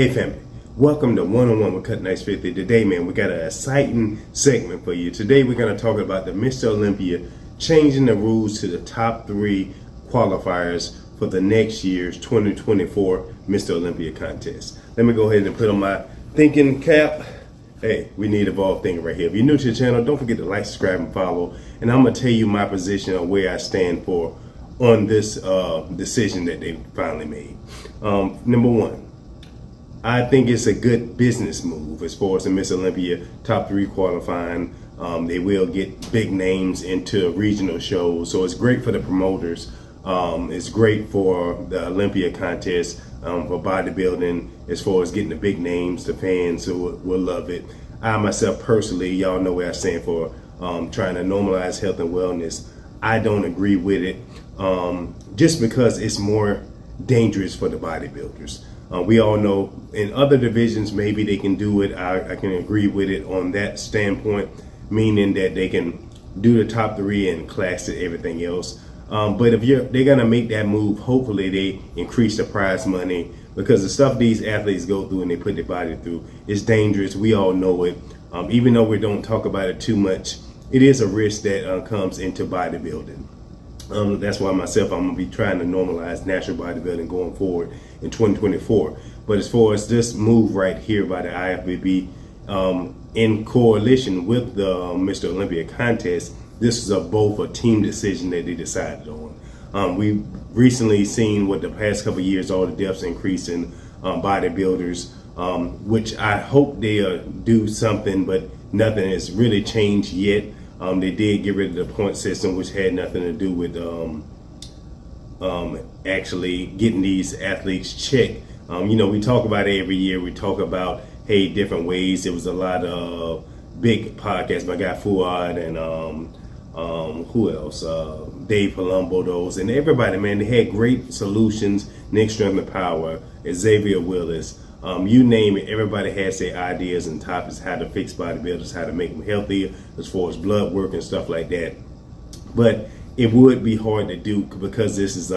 Hey family, welcome to One-on-One with Cut Nice 50. Today, man, we got an exciting segment for you. Today, we're going to talk about the Mr. Olympia changing the rules to the top 3 qualifiers for the next year's 2024 Mr. Olympia contest. Let me go ahead and put on my thinking cap. Hey, we need evolved thinking right here. If you're new to the channel, don't forget to like, subscribe, and follow. And I'm going to tell you my position on where I stand for on this decision that they finally made. Number one, I think it's a good business move as far as the Miss Olympia top 3 qualifying. They will get big names into regional shows, so it's great for the promoters. It's great for the Olympia contest, for bodybuilding, as far as getting the big names, the fans who will love it. I myself personally, y'all know where I stand for trying to normalize health and wellness. I don't agree with it just because it's more dangerous for the bodybuilders. We all know in other divisions, maybe they can do it. I can agree with it on that standpoint, meaning that they can do the top 3 and class it everything else. But if they're gonna make that move, hopefully they increase the prize money, because the stuff these athletes go through and they put their body through is dangerous. We all know it. Even though we don't talk about it too much, it is a risk that comes into bodybuilding. That's why myself, I'm gonna be trying to normalize natural bodybuilding going forward in 2024. But as far as this move right here by the IFBB, in coalition with the Mr. Olympia contest, this is both a team decision that they decided on. We've recently seen what the past couple of years, all the deaths increase in bodybuilders, which I hope they do something, but nothing has really changed yet. They did get rid of the point system, which had nothing to do with actually getting these athletes checked. You know, we talk about it every year. We talk about, hey, different ways. There was a lot of big podcasts. My guy Fuad and who else? Dave Palumbo, those, and everybody, man, they had great solutions. Nick Strength and Power, Xavier Willis. You name it, everybody has their ideas and topics, how to fix bodybuilders, how to make them healthier as far as blood work and stuff like that. But it would be hard to do because this is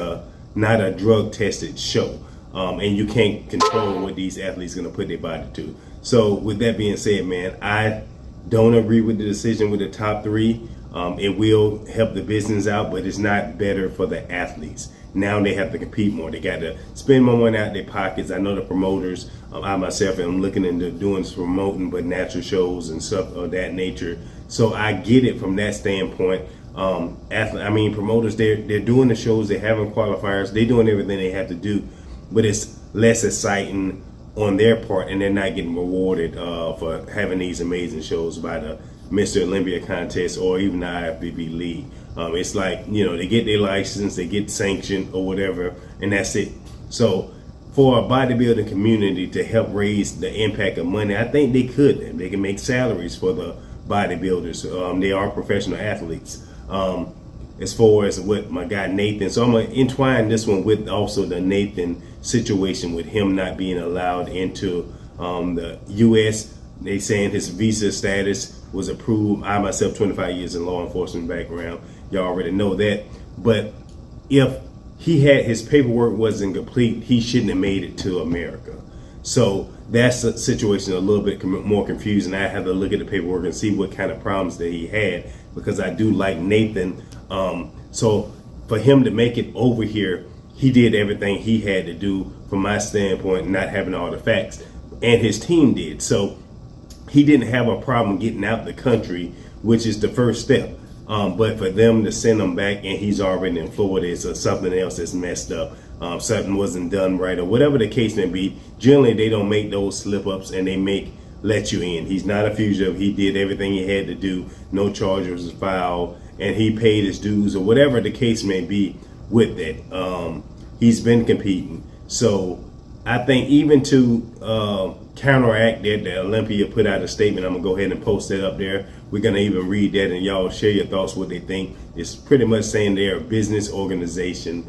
not a drug tested show. And you can't control what these athletes are going to put their body to. So with that being said, man, I don't agree with the decision with the top 3. It will help the business out, but it's not better for the athletes. Now they have to compete more. They got to spend more money out their pockets. I know the promoters, I myself am looking into doing some promoting, but natural shows and stuff of that nature. So I get it from that standpoint. Promoters, they're doing the shows, they're having qualifiers, they're doing everything they have to do, but it's less exciting on their part, and they're not getting rewarded for having these amazing shows by the Mr. Olympia contest or even the IFBB league. It's like, you know, they get their license, they get sanctioned or whatever, and that's it. So for a bodybuilding community to help raise the impact of money, I think they could. They can make salaries for the bodybuilders. They are professional athletes. As far as what my guy Nathan, so I'm gonna entwine this one with also the Nathan situation with him not being allowed into the U.S. They saying his visa status was approved. I myself, 25 years in law enforcement background, y'all already know that. But if his paperwork wasn't complete, he shouldn't have made it to America. So that's a situation a little bit more confusing. I have to look at the paperwork and see what kind of problems that he had, because I do like Nathan. So for him to make it over here, he did everything he had to do from my standpoint, not having all the facts, and his team did. So he didn't have a problem getting out the country, which is the first step. But for them to send him back and he's already in Florida, it's something else that's messed up. Something wasn't done right, or whatever the case may be. Generally, they don't make those slip-ups, and they let you in. He's not a fugitive. He did everything he had to do. No charges was filed, and he paid his dues, or whatever the case may be with that. He's been competing. So I think even to counteract that, the Olympia put out a statement. I'm gonna go ahead and post that up there. We're gonna even read that, and y'all share your thoughts, what they think. It's pretty much saying they're a business organization.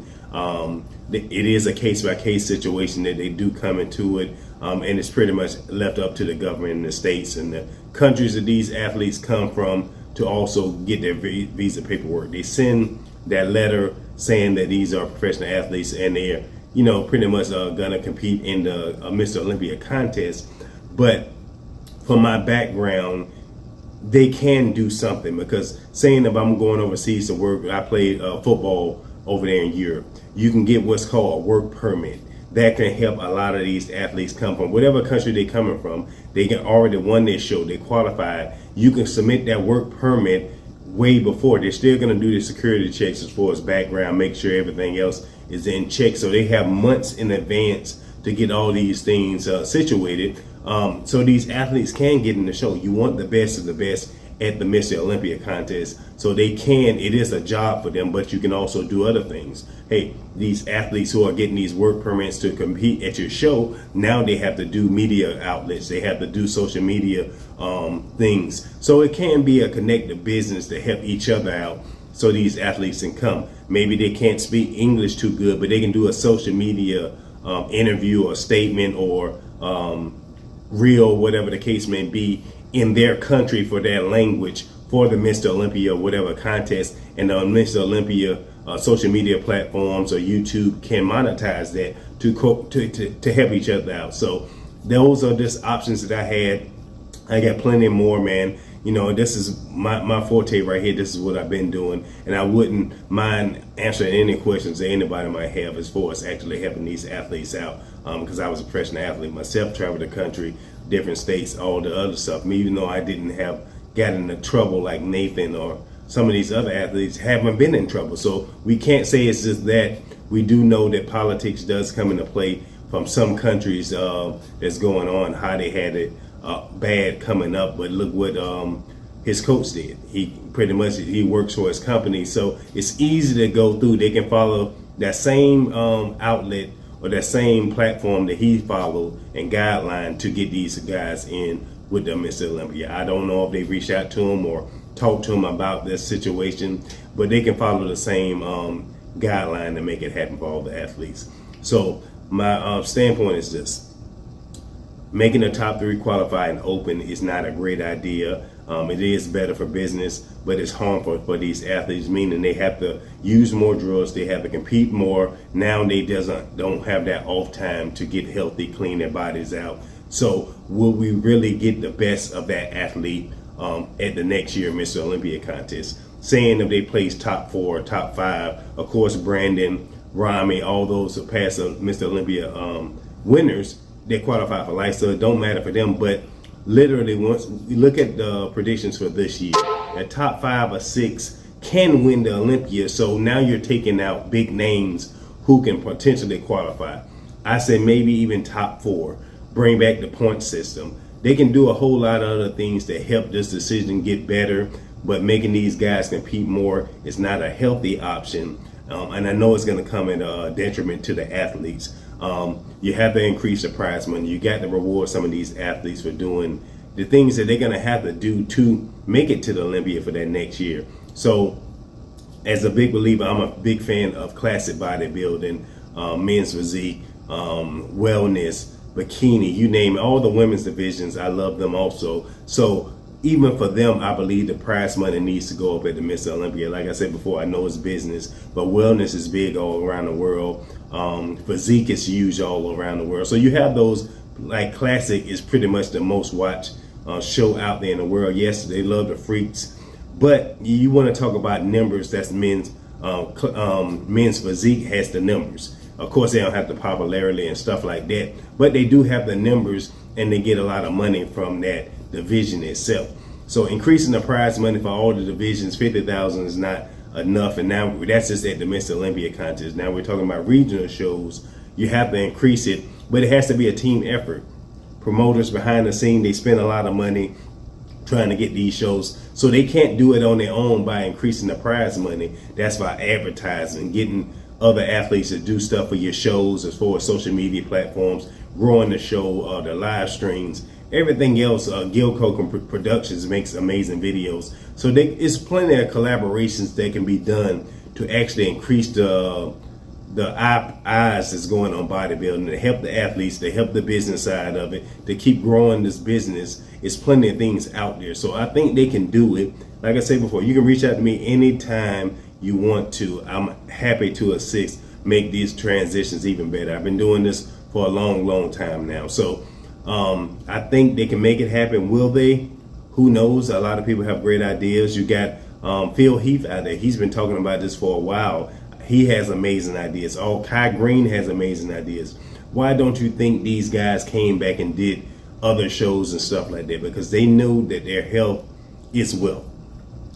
It is a case-by-case situation that they do come into it, and it's pretty much left up to the government in the states and the countries that these athletes come from to also get their visa paperwork. They send that letter saying that these are professional athletes and they're pretty much gonna compete in the Mr. Olympia contest. But from my background, they can do something, because saying if I'm going overseas to work, I played football over there in Europe, you can get what's called a work permit. That can help a lot of these athletes come from whatever country they're coming from. They can already won their show, they qualified. You can submit that work permit way before. They're still going to do the security checks as far as background, make sure everything else is in check. So they have months in advance to get all these things situated. So these athletes can get in the show. You want the best of the best at the Mr. Olympia contest. So they can, it is a job for them, but you can also do other things. Hey, these athletes who are getting these work permits to compete at your show, now they have to do media outlets. They have to do social media things. So it can be a connected business to help each other out, so these athletes can come. Maybe they can't speak English too good, but they can do a social media interview or statement or reel, whatever the case may be, in their country for their language for the Mr. Olympia whatever contest, and on Mr. Olympia social media platforms or YouTube can monetize that to help each other out. So those are just options that I had. I got plenty more, man. This is my forte right here. This is what I've been doing, and I wouldn't mind answering any questions that anybody might have as far as actually helping these athletes out, because I was a professional athlete myself, traveled the country, different states, all the other stuff. Even though I didn't have got into trouble like Nathan or some of these other athletes haven't been in trouble. So we can't say it's just that. We do know that politics does come into play from some countries that's going on. Hadi had it bad coming up, but look what his coach did. He pretty much, he works for his company, so it's easy to go through. They can follow that same outlet or that same platform that he followed and guideline to get these guys in with the Mr. Olympia. I don't know if they reached out to him or talked to him about this situation, but they can follow the same guideline to make it happen for all the athletes. So my standpoint is this: making the top 3 qualify and open is not a great idea. It is better for business, but it's harmful for these athletes, meaning they have to use more drugs, they have to compete more. Now they don't have that off time to get healthy, clean their bodies out. So will we really get the best of that athlete at the next year Mr. Olympia contest? Saying if they place top 4, top 5, of course Brandon, Rami, all those who pass Mr. Olympia winners, they qualify for life, so it don't matter for them. But literally, once we look at the predictions for this year, that top 5 or 6 can win the Olympia. So now you're taking out big names who can potentially qualify. I say maybe even top 4. Bring back the point system. They can do a whole lot of other things to help this decision get better, but making these guys compete more is not a healthy option. And I know it's going to come at a detriment to the athletes. You have to increase the prize money. You got to reward some of these athletes for doing the things that they're going to have to do to make it to the Olympia for that next year. So as a big believer, I'm a big fan of classic bodybuilding, men's physique, wellness, bikini, you name it, all the women's divisions. I love them also. So even for them, I believe the prize money needs to go up at the Mr. Olympia. Like I said before, I know it's business, but wellness is big all around the world. Physique is huge all around the world. So you have those, like classic is pretty much the most watched show out there in the world. Yes, they love the freaks, but you want to talk about numbers. That's men's physique has the numbers. Of course, they don't have the popularity and stuff like that, but they do have the numbers, and they get a lot of money from that division itself. So increasing the prize money for all the divisions, 50,000 is not enough, and now that's just at the Mr. Olympia contest. Now we're talking about regional shows. You have to increase it, but it has to be a team effort. Promoters behind the scene, they spend a lot of money trying to get these shows, so they can't do it on their own by increasing the prize money. That's by advertising, getting other athletes to do stuff for your shows as far as social media platforms, growing the show, the live streams, everything else. Gilco Productions makes amazing videos. So it's plenty of collaborations that can be done to actually increase the eyes that's going on bodybuilding, to help the athletes, to help the business side of it, to keep growing this business. It's plenty of things out there. So I think they can do it. Like I said before, you can reach out to me anytime you want to. I'm happy to assist. make these transitions even better. I've been doing this for a long time now. So I think they can make it happen. Will they? Who knows? A lot of people have great ideas. You got Phil Heath out there. He's been talking about this for a while. He has amazing ideas. Oh, Kai Green has amazing ideas. Why don't you think these guys came back and did other shows and stuff like that? Because they know that their health is wealth.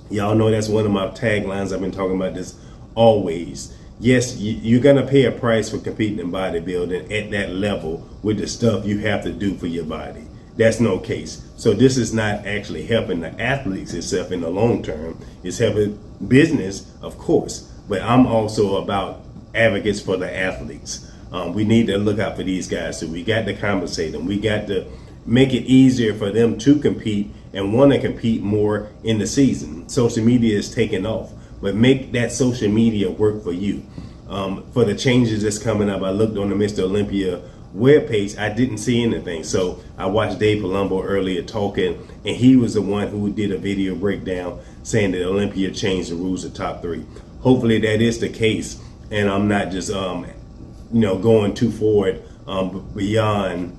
Y'all know that's one of my taglines. I've been talking about this always. Yes, you're going to pay a price for competing in bodybuilding at that level with the stuff you have to do for your body. That's no case. So this is not actually helping the athletes itself in the long term. It's helping business, of course, but I'm also about advocates for the athletes. We need to look out for these guys. So we got to compensate them. We got to make it easier for them to compete and want to compete more in the season. Social media is taking off, but make that social media work for you. For the changes that's coming up, I looked on the Mr. Olympia webpage. I didn't see anything. So I watched Dave Palumbo earlier talking, and he was the one who did a video breakdown saying that Olympia changed the rules of top 3. Hopefully that is the case, and I'm not just going too forward beyond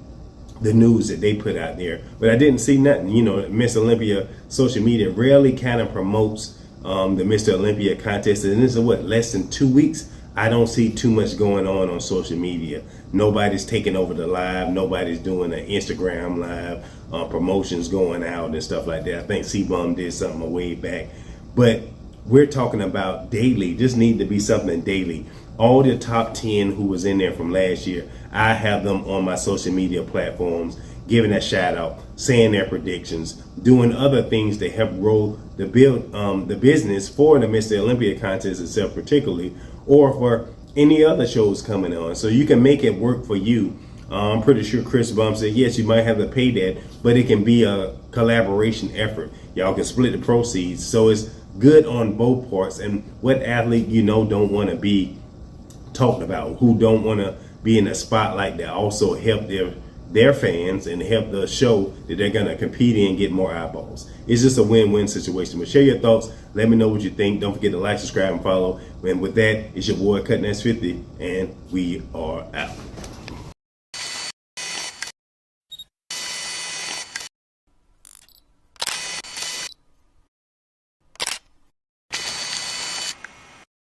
the news that they put out there. But I didn't see nothing. Miss Olympia social media rarely kind of promotes the Mr. Olympia contest, and this is less than 2 weeks. I don't see too much going on social media. Nobody's taking over the live. Nobody's doing an Instagram live, promotions going out and stuff like that. I think C-Bum did something a way back. But we're talking about daily. This need to be something daily. All the top 10 who was in there from last year, I have them on my social media platforms, giving a shout out, saying their predictions, doing other things to help grow the business for the Mr. Olympia contest itself particularly, or for any other shows coming on. So you can make it work for you. I'm pretty sure Chris Bum said, yes, you might have to pay that, but it can be a collaboration effort. Y'all can split the proceeds. So it's good on both parts. And what athlete don't want to be talked about, who don't want to be in the spotlight, that also help their fans and help the show that they're going to compete in get more eyeballs. It's just a win-win situation. But share your thoughts. Let me know what you think. Don't forget to like, subscribe, and follow. And with that, it's your boy Cutting S50, and we are out.